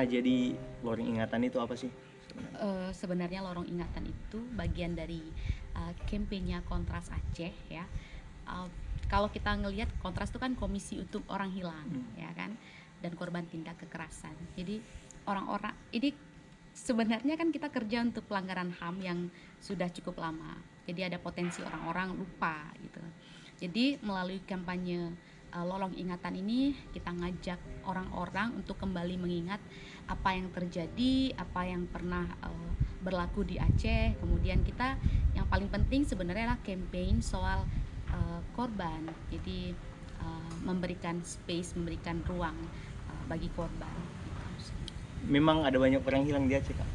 Nah, jadi lorong ingatan itu apa sih sebenarnya? Sebenarnya lorong ingatan itu bagian dari kampanye Kontras Aceh ya. Uh, Kalau kita ngelihat Kontras itu kan Komisi untuk Orang Hilang ya kan, dan korban tindak kekerasan. Jadi orang-orang ini sebenarnya kan kita kerja untuk pelanggaran HAM yang sudah cukup lama. Jadi ada potensi orang-orang lupa gitu. Jadi melalui kampanye lolong ingatan ini kita ngajak orang-orang untuk kembali mengingat apa yang terjadi, apa yang pernah berlaku di Aceh. Kemudian kita yang paling penting sebenarnya adalah campaign soal korban. Jadi memberikan space, memberikan ruang bagi korban. Memang ada banyak orang hilang di Aceh, Kak?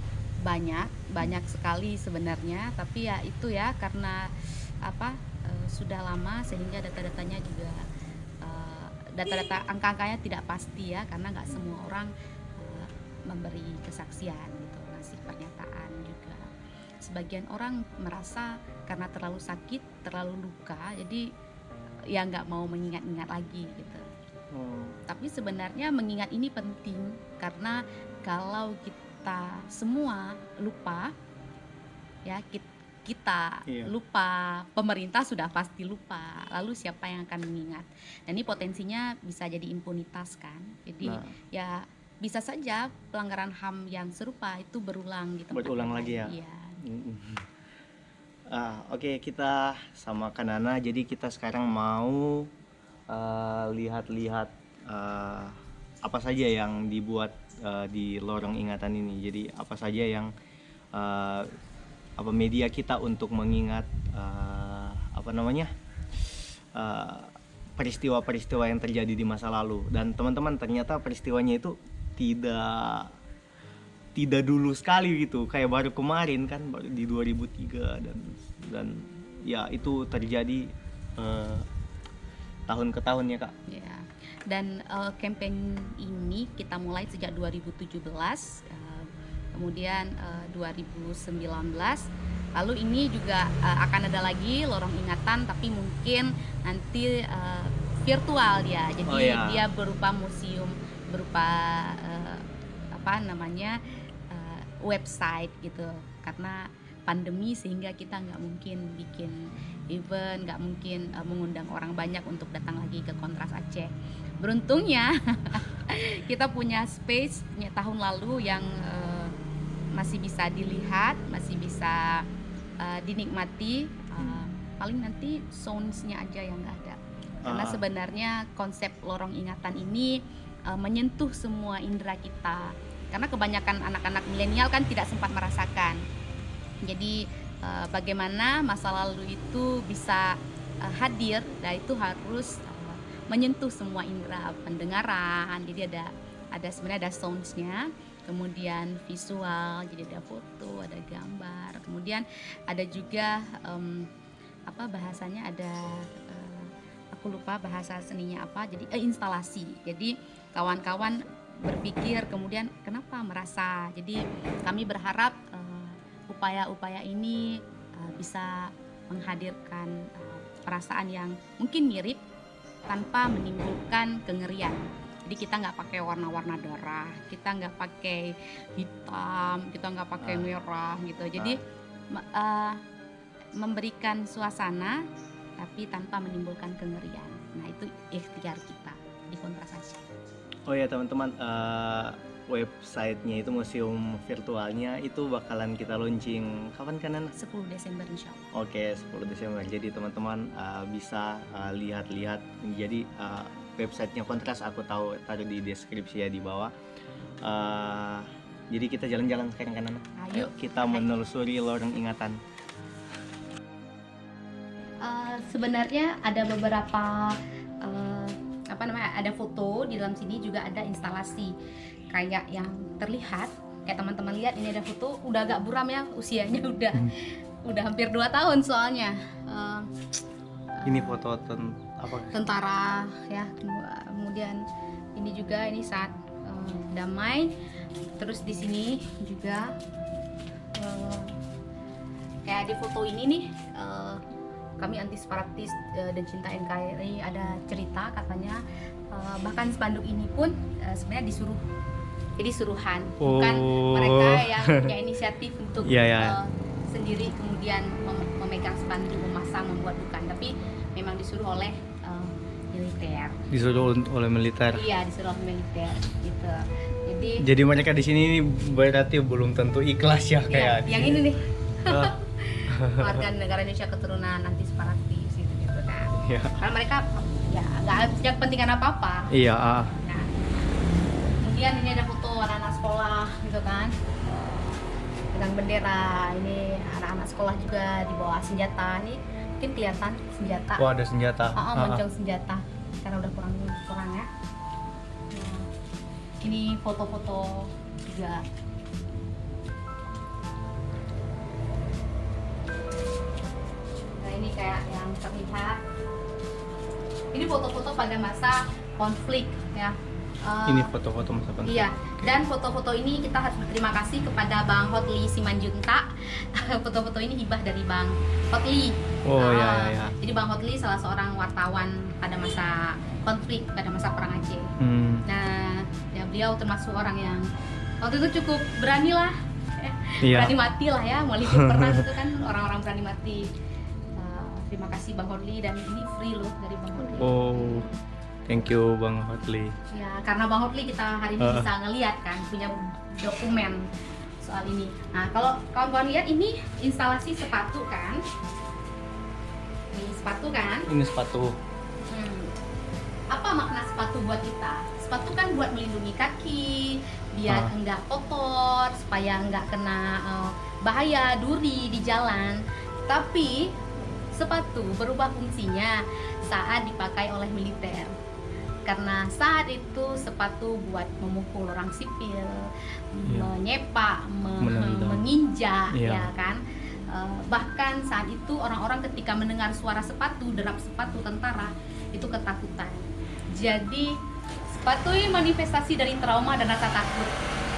Banyak sekali sebenarnya, tapi ya itu ya karena sudah lama sehingga data-datanya juga data-data angka-angkanya tidak pasti ya, karena nggak semua orang memberi kesaksian gitu, ngasih pernyataan juga. Sebagian orang merasa karena terlalu sakit, terlalu luka, jadi ya nggak mau mengingat-ingat lagi gitu. Tapi sebenarnya mengingat ini penting, karena kalau kita semua lupa ya, kita Iya. lupa, pemerintah sudah pasti lupa, lalu siapa yang akan mengingat? Dan ini potensinya bisa jadi impunitas kan. Jadi ya bisa saja pelanggaran HAM yang serupa itu berulang di tempat lagi ya. Iya. Oke, kita sama Kanana, jadi kita sekarang mau lihat-lihat apa saja yang dibuat di lorong ingatan ini. Jadi apa saja yang media kita untuk mengingat peristiwa-peristiwa yang terjadi di masa lalu. Dan teman-teman, ternyata peristiwanya itu tidak dulu sekali gitu, kayak baru kemarin kan, baru di 2003, dan ya itu terjadi tahun ke tahun ya, Kak. Ya. Dan campaign ini kita mulai sejak 2017, kemudian 2019, lalu ini juga akan ada lagi lorong ingatan, tapi mungkin nanti virtual ya. Jadi dia berupa museum, berupa website gitu, karena pandemi sehingga kita nggak mungkin bikin event, nggak mungkin mengundang orang banyak untuk datang lagi ke Kontras Aceh. Beruntungnya kita punya space tahun lalu yang masih bisa dilihat, masih bisa dinikmati. Paling nanti soundsnya aja yang nggak ada, karena sebenarnya konsep lorong ingatan ini menyentuh semua indera kita, karena kebanyakan anak-anak milenial kan tidak sempat merasakan. Jadi bagaimana masa lalu itu bisa hadir, dan itu harus menyentuh semua indera pendengaran. Jadi sebenarnya ada soundsnya, kemudian visual, jadi ada foto, ada gambar, kemudian ada juga bahasanya ada aku lupa bahasa seninya apa, jadi instalasi. Jadi kawan-kawan berpikir kemudian kenapa merasa, jadi kami berharap upaya-upaya ini bisa menghadirkan perasaan yang mungkin mirip tanpa menimbulkan kengerian. Jadi kita nggak pakai warna-warna darah, kita nggak pakai hitam, kita nggak pakai merah gitu. Jadi memberikan suasana tapi tanpa menimbulkan kengerian. Nah, itu ikhtiar kita di Kontras Aceh. Oh ya teman-teman, websitenya itu, museum virtualnya itu bakalan kita launching kapan kan, Nana? 10 Desember insya Allah. Oke, 10 Desember. Jadi teman-teman bisa lihat-lihat. Jadi websitenya Kontras aku taruh di deskripsi ya di bawah. Jadi kita jalan-jalan sekarang kan, Nana? Ayo kita menelusuri lorong ingatan. Sebenarnya ada beberapa ada foto di dalam sini, juga ada instalasi kayak yang terlihat, kayak teman-teman lihat ini ada foto, udah agak buram ya usianya, udah hampir 2 tahun soalnya. Ini foto tentara ya, kemudian ini juga ini saat damai. Terus di sini juga kayak di foto ini nih, kami anti separatis dan cinta NKRI, ada cerita katanya bahkan spanduk ini pun sebenarnya disuruh Jadi suruhan, bukan mereka yang punya inisiatif untuk sendiri kemudian memegang spanduk, memasang, membuat, bukan, tapi memang disuruh oleh militer. Disuruh oleh militer. Iya, disuruh oleh militer gitu. Jadi mereka di sini berarti belum tentu ikhlas ya kayak. Yang ini nih. Warga negara Indonesia keturunan anti separatis gitu kan. Iya. Karena mereka ya nggak punya kepentingan apa-apa. Iya. Nah, kemudian ini ada foto anak-anak sekolah gitu kan, dengan bendera. Ini anak-anak sekolah juga di bawah senjata. Ini mungkin kelihatan senjata. Oh, ada senjata. Moncong senjata karena udah kurang ya. Nah, ini foto-foto juga. Nah, ini kayak yang terlihat. Ini foto-foto pada masa konflik ya. Ini foto-foto masa konflik. Iya, dan foto-foto ini kita harus berterima kasih kepada Bang Hotli Simanjuntak. Foto-foto ini hibah dari Bang Hotli. Oh iya. Jadi Bang Hotli salah seorang wartawan pada masa konflik, pada masa perang Aceh. Nah, ya beliau termasuk orang yang waktu itu cukup berani lah, berani mati lah ya, meliput perang itu kan orang-orang berani mati. Terima kasih Bang Hotli, dan ini free loh dari Bang Hotli. Oh, thank you Bang Hotli. Ya, karena Bang Hotli kita hari ini bisa ngeliat kan, punya dokumen soal ini. Nah, kalau kawan-kawan lihat ini instalasi sepatu kan? Ini sepatu kan? Ini sepatu. Apa makna sepatu buat kita? Sepatu kan buat melindungi kaki, biar enggak kotor, supaya enggak kena bahaya duri di jalan. Tapi sepatu berubah fungsinya saat dipakai oleh militer. Karena saat itu sepatu buat memukul orang sipil, menyepak, menginjak, ya kan. Bahkan saat itu orang-orang ketika mendengar suara sepatu, derap sepatu tentara, itu ketakutan. Jadi sepatu ini manifestasi dari trauma dan rasa takut.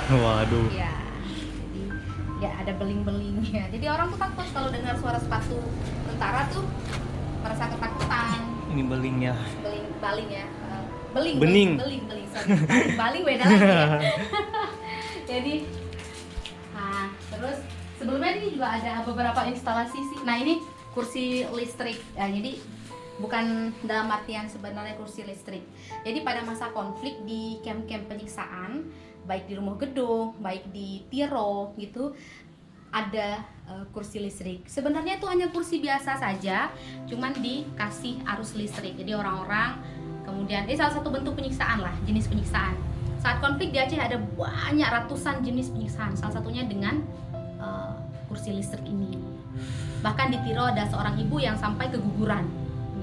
Waduh. Ya, jadi ya ada beling-belingnya. Jadi orang tuh takut kalau dengar suara sepatu tentara tuh merasa ketakutan. Ini belingnya. Baling ya. Bening. Sorry. Baling beda lagi ya. Jadi, nah, terus sebelumnya ini juga ada beberapa instalasi sih. Nah, ini kursi listrik. Ya, jadi bukan dalam artian sebenarnya kursi listrik. Jadi pada masa konflik di camp-camp penyiksaan, baik di rumah gedung, baik di Tiro gitu, ada kursi listrik. Sebenarnya itu hanya kursi biasa saja, cuman dikasih arus listrik. Jadi orang-orang kemudian salah satu bentuk penyiksaan lah, jenis penyiksaan. Saat konflik di Aceh ada banyak ratusan jenis penyiksaan, salah satunya dengan kursi listrik ini. Bahkan di Tiro ada seorang ibu yang sampai keguguran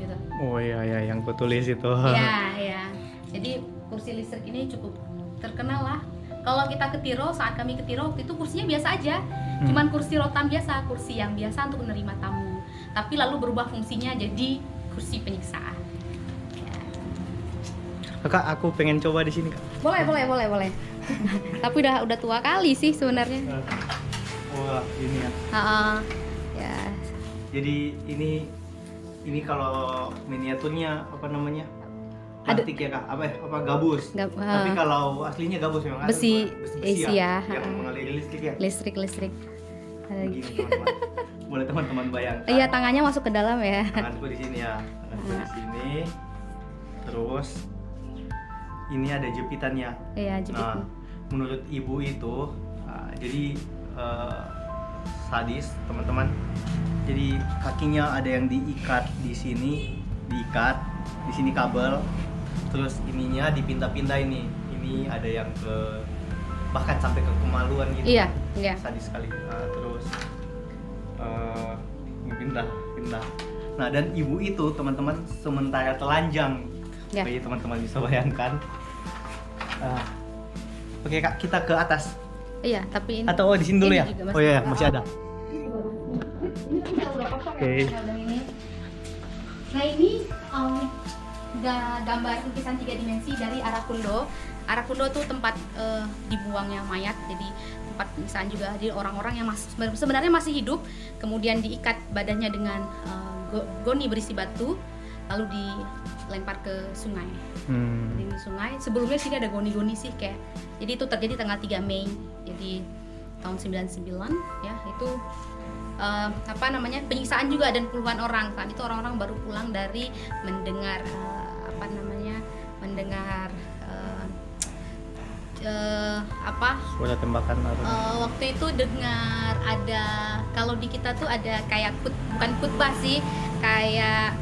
gitu. Oh iya, yang aku tulis itu. Iya. Jadi kursi listrik ini cukup terkenal lah. Kalau kita ke Tiro, saat kami ke Tiro waktu itu kursinya biasa aja, cuman kursi rotan biasa, kursi yang biasa untuk menerima tamu. Tapi lalu berubah fungsinya jadi kursi penyiksaan. Ya. Kak, aku pengen coba di sini, Kak. Boleh. Tapi udah tua kali sih sebenarnya. Wah, ini ya. Ya. Jadi ini kalau miniaturnya apa namanya? Plastik ya Kak? Apa gabus? Tapi kalau aslinya gabus memang. Besi ya. Yang mengalir listrik ya. Listrik. Begini, teman-teman. Boleh teman-teman bayangkan. Iya, tangannya masuk ke dalam ya. Tanganku di sini ya. Tanganku di sini. Terus ini ada jepitannya. Iya, jepitan. Nah, menurut ibu itu jadi sadis, teman-teman. Jadi kakinya ada yang diikat di sini, di sini kabel. Terus ininya dipindah-pindah ini ada yang bahkan sampai ke kemaluan gitu. Iya. Sadis sekali. Terus pindah. Nah, dan ibu itu teman-teman sementara telanjang. Jadi teman-teman bisa bayangkan. Oke Kak, kita ke atas. Iya, tapi ini atau di sini dulu ya? Oh iya, masih ada. Oke. Nah, ini gambar lukisan 3 dimensi dari Arakundo. Arakundo tuh tempat dibuangnya mayat, jadi tempat penyiksaan juga. Jadi orang-orang yang sebenarnya masih hidup, kemudian diikat badannya dengan goni berisi batu, lalu dilempar ke sungai. Hmm. Di sungai. Sebelumnya sini ada goni-goni sih kayak. Jadi itu terjadi tanggal 3 Mei. Jadi tahun 99 ya, itu penyiksaan juga dan puluhan orang. Saat itu orang-orang baru pulang dari mendengar Suara tembakan waktu itu dengar ada, kalau di kita tuh ada kayak bukan khutbah sih, kayak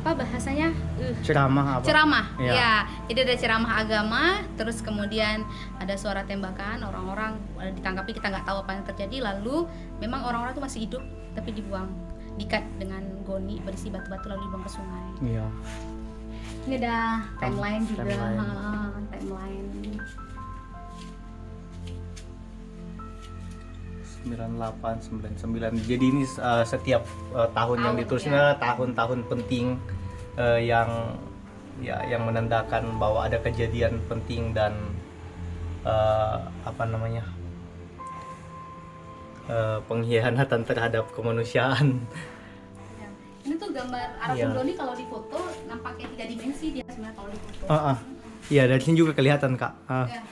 bahasanya ceramah apa? Ceramah, ya. ya. Jadi ada ceramah agama, terus kemudian ada suara tembakan, orang-orang ditangkapi, kita nggak tahu apa yang terjadi. Lalu memang orang-orang itu masih hidup, tapi dibuang, diikat dengan goni berisi batu-batu lalu dibuang ke sungai. Iya. Ini ada timeline juga, timeline. 98, 99. Jadi ini setiap tahun yang ditulisnya tahun-tahun penting yang menandakan bahwa ada kejadian penting dan pengkhianatan terhadap kemanusiaan. Ini tuh gambar Arafin Doni kalau di foto nampaknya 3 dimensi dia sebenarnya kalau di foto. Iya, dari sini juga kelihatan, Kak. Ya,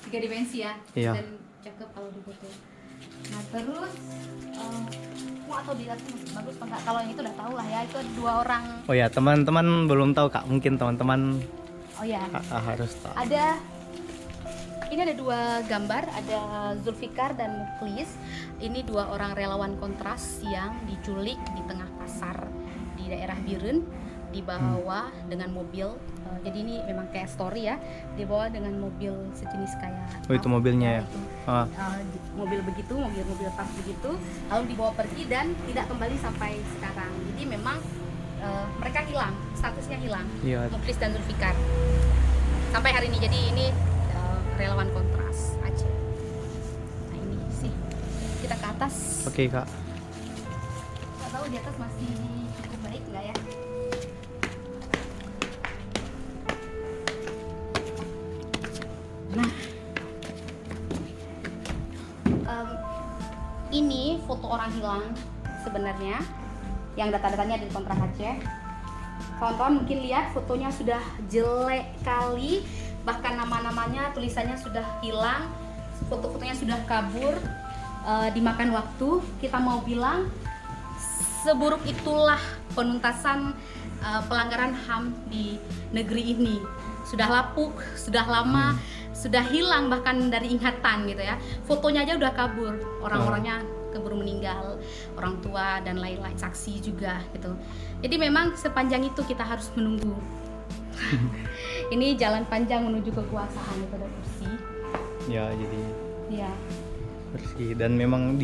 3 dimensi ya. Iya. Dan cakep kalau di foto. Nah, terus atau dilihat masih bagus enggak? Kalau yang itu udah tahu lah ya, itu ada 2 orang. Oh ya, teman-teman belum tahu, Kak. Mungkin teman-teman harus tahu. Ini ada 2 gambar, ada Zulfikar dan Mukhlis. Ini 2 orang relawan kontras yang diculik di tengah pasar di daerah Biren, dibawa dengan mobil. Jadi ini memang kayak story ya, dibawa dengan mobil sejenis kayak itu mobilnya ya? Mobil begitu, mobil tas begitu, lalu dibawa pergi dan tidak kembali sampai sekarang. Jadi memang mereka hilang, statusnya hilang, Mukhlis dan Zulfikar sampai hari ini. Jadi ini relawan kontras Aceh. Nah ini sih, kita ke atas. Oke, Kak. Nggak tahu di atas masih cukup baik nggak ya? Nah, ini foto orang hilang sebenarnya, yang data-datanya ada di kontras Aceh. Kawan-kawan mungkin lihat fotonya sudah jelek kali, bahkan nama-namanya, tulisannya sudah hilang, foto-fotonya sudah kabur, dimakan waktu. Kita mau bilang seburuk itulah penuntasan pelanggaran HAM di negeri ini. Sudah lapuk, sudah lama, sudah hilang bahkan dari ingatan gitu ya. Fotonya aja udah kabur, orang-orangnya keburu meninggal, orang tua dan lain-lain, saksi juga gitu. Jadi memang sepanjang itu kita harus menunggu. Ini jalan panjang menuju kekuasaan, itu ada kursi. Ya, jadi. Iya. Kursi, dan memang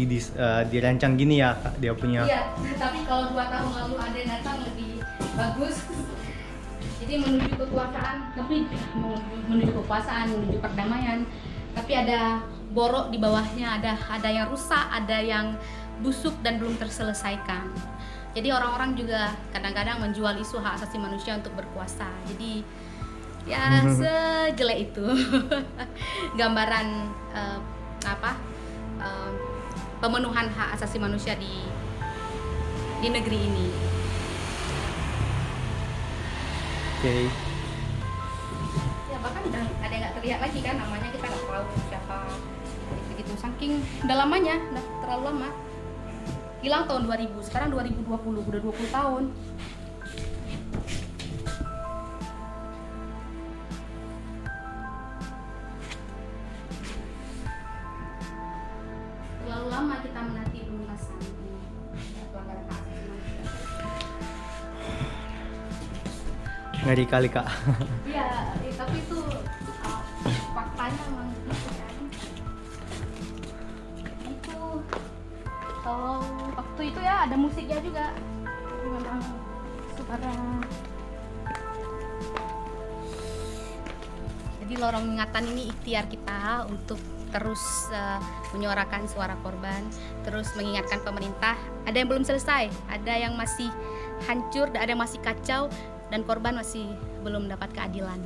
dirancang gini ya, Kak, dia punya. Iya, tapi kalau 2 tahun lalu ada yang datang lebih bagus. Jadi menuju kekuasaan, tapi menuju kekuasaan, menuju perdamaian. Tapi ada borok di bawahnya, ada yang rusak, ada yang busuk dan belum terselesaikan. Jadi orang-orang juga kadang-kadang menjual isu hak asasi manusia untuk berkuasa. Jadi ya sejelek itu gambaran pemenuhan hak asasi manusia di negeri ini. Oke. Ya bahkan udah ada yang nggak terlihat lagi kan, namanya kita nggak tahu siapa gitu, saking udah lamanya, udah terlalu lama. Hilang tahun 2000, sekarang 2020, udah 20 tahun. Terlalu lama kita menanti penuntasan pelanggaran hak asasi manusia. Ngeri kali, Kak. Iya, tapi itu faktanya memang gitu kan. Itu kalau waktu itu ya ada musiknya juga, memang suara. Jadi lorong ingatan ini ikhtiar kita untuk terus menyuarakan suara korban, terus mengingatkan pemerintah. Ada yang belum selesai, ada yang masih hancur, ada yang masih kacau, dan korban masih belum mendapat keadilan.